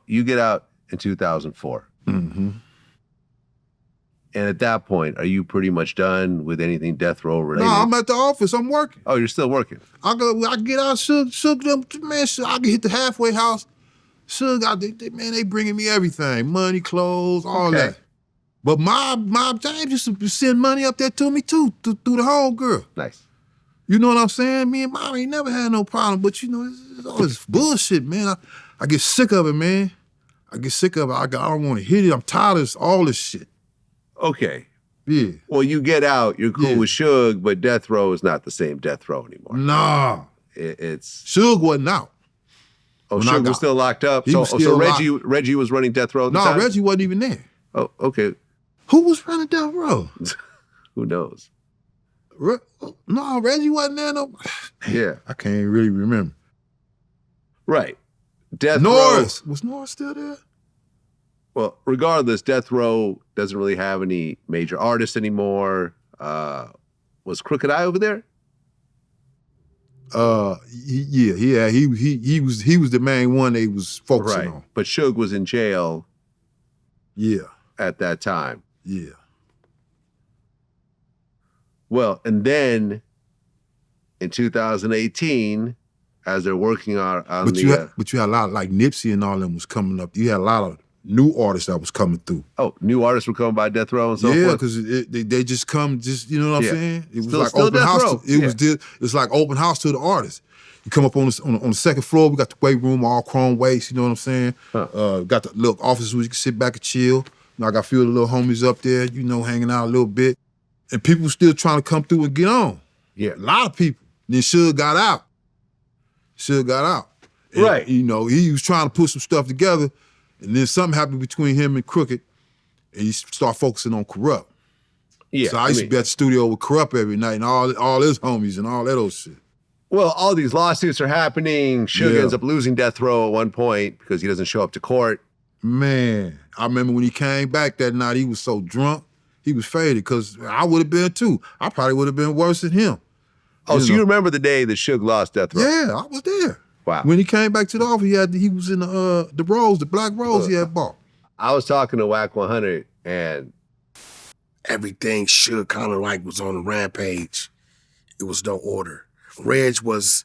you get out in 2004. Mm-hmm. And at that point, are you pretty much done with anything death row related? No, I'm at the office. I'm working. Oh, you're still working? I get out, Suge them, man, I can hit the halfway house. Suge, they bringing me everything. Money, clothes, all that. But my James used to send money up there to me too, through the home girl. Nice. You know what I'm saying? Me and Mom ain't never had no problem, but you know, it's all this bullshit, man. I get sick of it, man. I get sick of it. I don't want to hit it. I'm tired of all this shit. Okay. Yeah. Well, you get out, you're cool with Suge, but death row is not the same death row anymore. Nah. It's... Suge wasn't out. Oh, Suge was still locked up? So Reggie was running death row at the time? No, Reggie wasn't even there. Oh, okay. Who was running death row? Who knows? No, Reggie wasn't there. No. Yeah. I can't really remember. Right. Death Norris. row. Was Norris still there? Well, regardless, death row doesn't really have any major artists anymore. Was Crooked I over there? He was the main one they was focusing on. But Suge was in jail. Yeah. At that time. Yeah. Well, and then in 2018, as they're working on but you had a lot of, like Nipsey and all them was coming up. You had a lot of new artists that was coming through. Oh, new artists were coming by death row and so forth? Yeah, because they just come, you know what I'm saying? It was still, like still open house. It's like open house to the artists. You come up on the second floor, we got the weight room, all chrome weights, you know what I'm saying? Got the little offices where you can sit back and chill. You know, I got a few of the little homies up there, you know, hanging out a little bit. And people still trying to come through and get on. Yeah. A lot of people. Then Suge got out. And, right. You know, he was trying to put some stuff together, and then something happened between him and Crooked, and he started focusing on Corrupt. Yeah. So I used to be at the studio with Corrupt every night, and all his homies and all that old shit. Well, all these lawsuits are happening. Suge ends up losing death row at one point because he doesn't show up to court. Man, I remember when he came back that night, he was so drunk, he was faded, because I would have been too. I probably would have been worse than him. Oh, so you remember the day that Suge lost death row? Yeah, I was there. Wow. When he came back to the office, he was in the rose, the black rose he had bought. I was talking to Wack 100, and everything Suge kind of like was on a rampage. It was no order. Reg was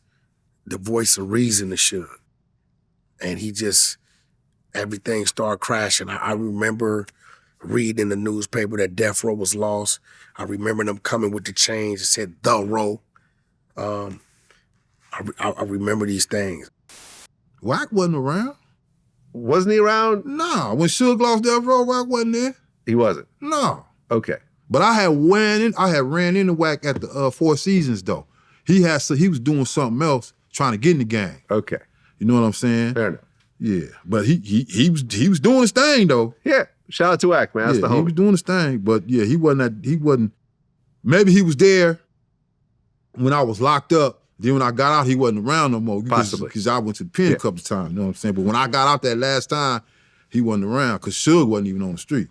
the voice of reason to Suge. And everything started crashing. I remember reading in the newspaper that death row was lost. I remember them coming with the change that said the row. I remember these things. Wack wasn't around. Wasn't he around? No, when Suge lost death row, Wack wasn't there. He wasn't? No. Okay. But I had ran into Wack at the Four Seasons though. He was doing something else, trying to get in the gang. Okay. You know what I'm saying? Fair enough. Yeah, but he was doing his thing though. Yeah, shout out to Wack, man. That's the homie. He was doing his thing, but yeah, he wasn't. Maybe he was there when I was locked up. Then when I got out, he wasn't around no more. Possibly. Because I went to the pen a couple of times, you know what I'm saying? But when I got out that last time, he wasn't around because Suge wasn't even on the street.